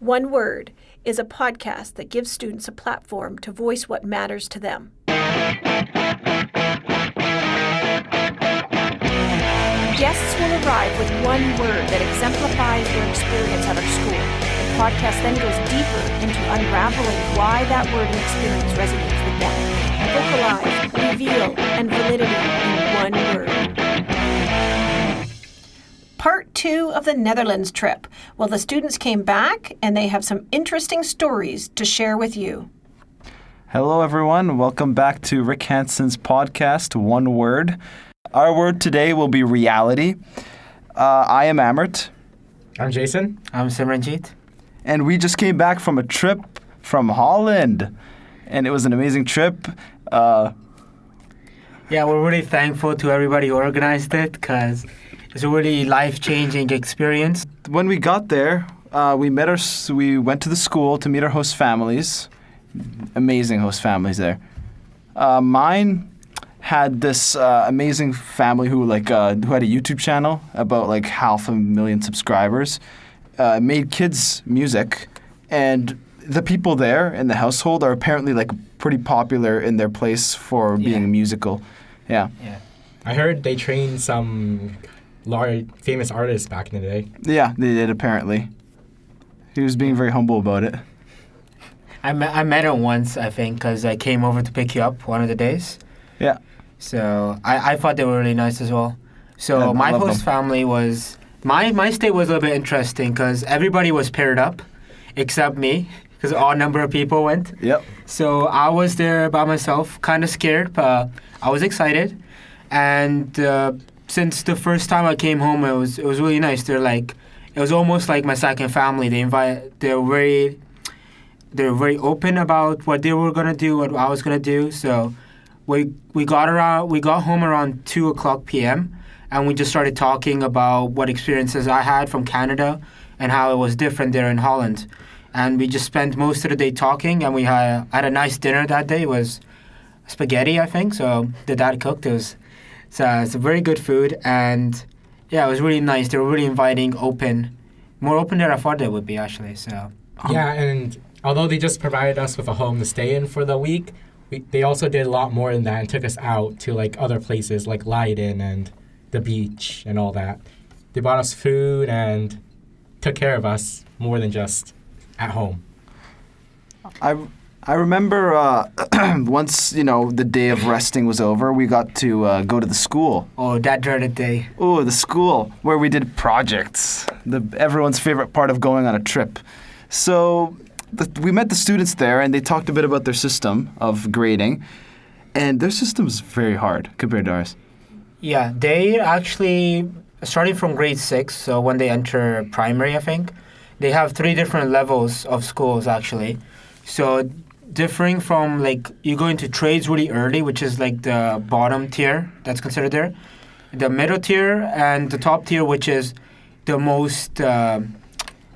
One Word is a podcast that gives students a platform to voice what matters to them. Guests will arrive with one word that exemplifies their experience at our school. The podcast then goes deeper into unraveling why that word and experience resonates with them. Vocalize, reveal, and validity in one word. Part 2 of the Netherlands trip. Well, the students came back and they have some interesting stories to share with you. Hello, everyone. Welcome back to Rick Hansen's podcast, One Word. Our word today will be reality. I am Amert. I'm Jason. I'm Simranjeet. And we just came back from a trip from Holland. And it was an amazing trip. Yeah, we're really thankful to everybody who organized it because it's a really life-changing experience. When we got there, we went to the school to meet our host families. Amazing host families there. Mine had this amazing family who had a YouTube channel, about 500,000 subscribers, made kids music, and the people there in the household are apparently pretty popular in their place for being musical. Yeah. I heard they trained some large famous artists back in the day. Yeah, they did apparently. He was being very humble about it. I met him once, I think, because I came over to pick you up one of the days. Yeah. So I thought they were really nice as well. So my host family was... My stay was a little bit interesting because everybody was paired up except me because an odd number of people went. Yep. So I was there by myself, kind of scared, but I was excited. And since the first time I came home, it was really nice. It was almost like my second family. They're very open about what they were gonna do, what I was gonna do. So we got home around 2:00 p.m. and we just started talking about what experiences I had from Canada and how it was different there in Holland. And we just spent most of the day talking, and we had a nice dinner that day. It was spaghetti, I think. So the dad cooked. It's a very good food, and yeah, it was really nice. They were really inviting, more open than I thought they would be, actually. So yeah, and although they just provided us with a home to stay in for the week, they also did a lot more than that and took us out to other places like Leiden and the beach and all that. They bought us food and took care of us more than just at home. I remember once, the day of resting was over, we got to go to the school. Oh, that dreaded day. Oh, the school, where we did projects. Everyone's favorite part of going on a trip. So we met the students there, and they talked a bit about their system of grading. And their system's very hard compared to ours. Yeah, they actually, starting from grade 6, so when they enter primary, I think, they have 3 different levels of schools, actually. So differing from, you go into trades really early, which is the bottom tier that's considered there, the middle tier, and the top tier, which is the most,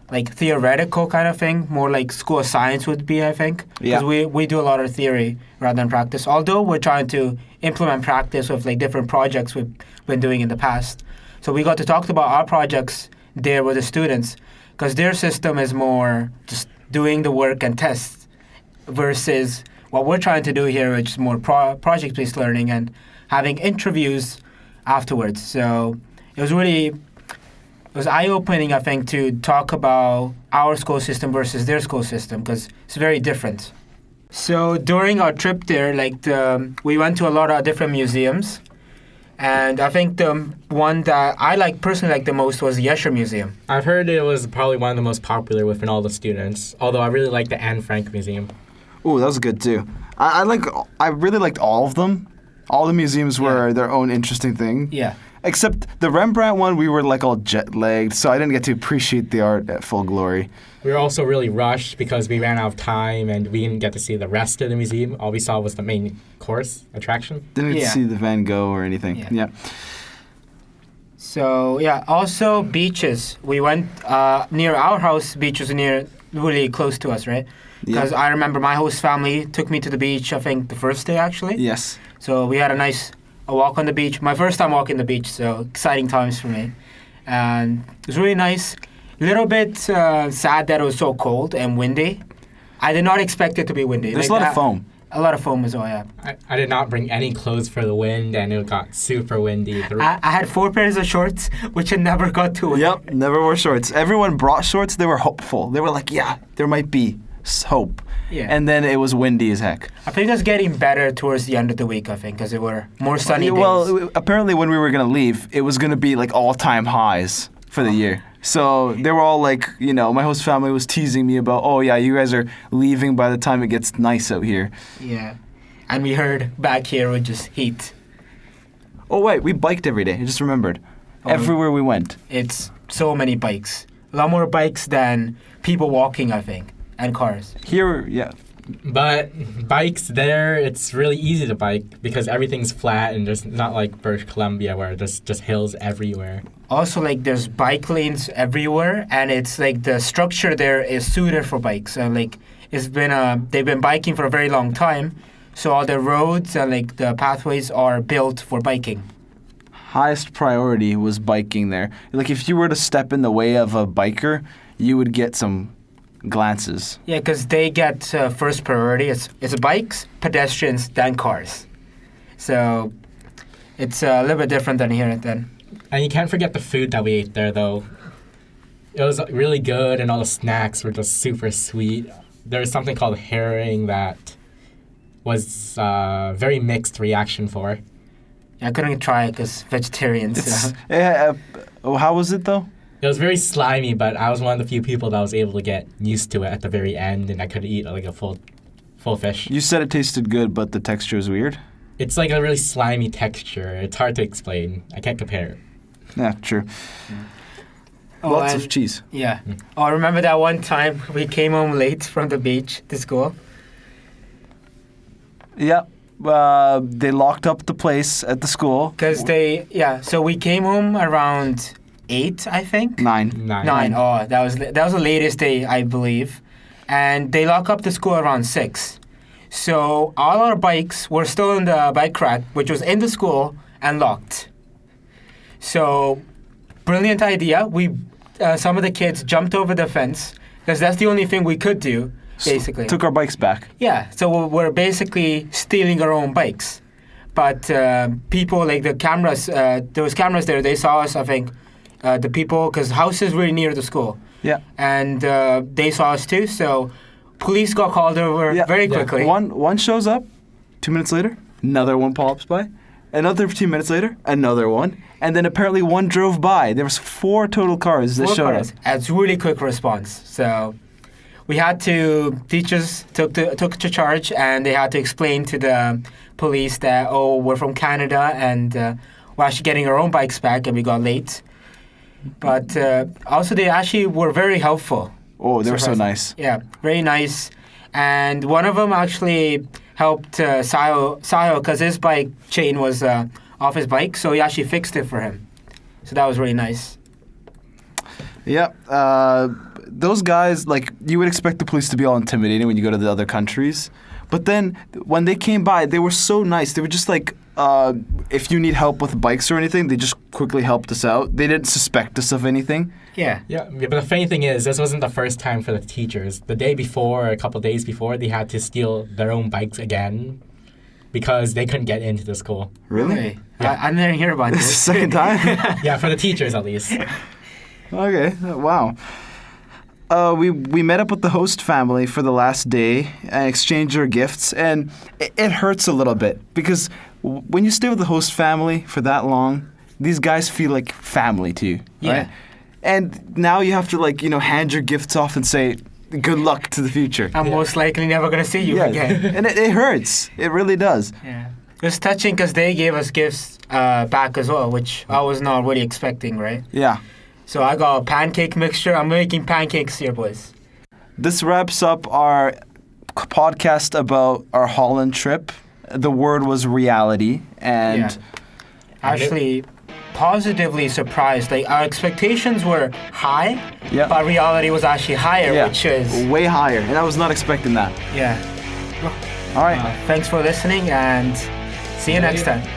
theoretical kind of thing, more like school of science would be, I think. Because we do a lot of theory rather than practice, although we're trying to implement practice with different projects we've been doing in the past. So we got to talk about our projects there with the students, because their system is more just doing the work and tests versus what we're trying to do here, which is more project-based learning and having interviews afterwards. So it was eye-opening, I think, to talk about our school system versus their school system, because it's very different. So during our trip there, we went to a lot of different museums, and I think the one that I personally liked the most was the Escher Museum. I've heard it was probably one of the most popular within all the students, although I really like the Anne Frank Museum. Oh, that was good too. I really liked all of them. All the museums were their own interesting thing. Yeah. Except the Rembrandt one, we were all jet-lagged, so I didn't get to appreciate the art at full glory. We were also really rushed because we ran out of time and we didn't get to see the rest of the museum. All we saw was the main course attraction. Didn't get to see the Van Gogh or anything. Yeah. So, also beaches. We went near our house, beaches really close to us, right? Because I remember my host family took me to the beach, I think, the first day, actually. Yes. So we had a walk on the beach. My first time walking the beach, so exciting times for me. And it was really nice. Little bit sad that it was so cold and windy. I did not expect it to be windy. There's a lot of foam. A lot of foam as well, yeah. I did not bring any clothes for the wind, and it got super windy. I had 4 pairs of shorts, which I never got to wear. Yep, never wore shorts. Everyone brought shorts. They were hopeful. They were like, yeah, there might be hope. Yeah. And then it was windy as heck. I think it was getting better towards the end of the week, I think, because there were more sunny days. Well, apparently when we were going to leave, it was going to be like all-time highs for the year. So they were all like, my host family was teasing me about, oh yeah, you guys are leaving by the time it gets nice out here. Yeah. And we heard back here was just heat. Oh wait, we biked every day. I just remembered. Everywhere we went. It's so many bikes. A lot more bikes than people walking, I think, and cars. Here, yeah. But bikes there, it's really easy to bike because everything's flat and there's not like British Columbia where there's just hills everywhere. Also, like, there's bike lanes everywhere, and it's like the structure there is suited for bikes. And like, it's been they've been biking for a very long time, so all the roads and like the pathways are built for biking. Highest priority was biking there. Like, if you were to step in the way of a biker, you would get some glances. Yeah, because they get first priority. It's bikes, pedestrians, then cars. So it's a little bit different than here then. And you can't forget the food that we ate there, though. It was really good, and all the snacks were just super sweet. There was something called herring that was very mixed reaction for. I couldn't try it because vegetarian. So. How was it, though? It was very slimy, but I was one of the few people that was able to get used to it at the very end, and I could eat like a full fish. You said it tasted good, but the texture is weird? It's like a really slimy texture. It's hard to explain. I can't compare it. Yeah, true. Lots of cheese. Yeah. Oh, I remember that one time we came home late from the beach to school. Yeah. They locked up the place at the school. So we came home around 8, I think. 9. 9. Oh, that was the latest day, I believe. And they lock up the school around 6. So all our bikes were still in the bike rack, which was in the school and locked. So, brilliant idea. We, some of the kids jumped over the fence because that's the only thing we could do, basically. Took our bikes back. Yeah, so we're basically stealing our own bikes. But people, like the cameras, there was cameras there. They saw us, I think, the people, because the house is really near the school. Yeah. And they saw us too, so police got called over very quickly. One shows up, 2 minutes later, another one pops by. Another 15 minutes later, another one. And then apparently one drove by. There was 4 total cars that showed up. It's really quick response. So we had to, teachers took to charge, and they had to explain to the police that, we're from Canada, and we're actually getting our own bikes back, and we got late. But also they actually were very helpful. Oh, they were so nice. Yeah, very nice. And one of them actually helped Sayo because his bike chain was off his bike, so he actually fixed it for him. So that was really nice. Yeah, those guys, like, you would expect the police to be all intimidating when you go to the other countries. But then when they came by, they were so nice. They were just like, if you need help with bikes or anything, they just quickly helped us out. They didn't suspect us of anything. Yeah. Yeah, but the funny thing is, this wasn't the first time for the teachers. The day before, or a couple of days before, they had to steal their own bikes again because they couldn't get into the school. Really? Yeah. I didn't hear about this. This is the second time? Yeah, for the teachers at least. Okay, wow. We met up with the host family for the last day and exchanged our gifts, and it hurts a little bit because when you stay with the host family for that long, these guys feel like family to you, right? And now you have to, like, hand your gifts off and say, good luck to the future. I'm most likely never going to see you again. And it hurts. It really does. Yeah. It was touching because they gave us gifts back as well, which I was not really expecting, right? Yeah. So I got a pancake mixture. I'm making pancakes here, boys. This wraps up our podcast about our Holland trip. The word was reality, and actually positively surprised. Like, our expectations were high, but reality was actually higher, which is way higher, and I was not expecting that. Yeah. All right. Thanks for listening, and see you next time.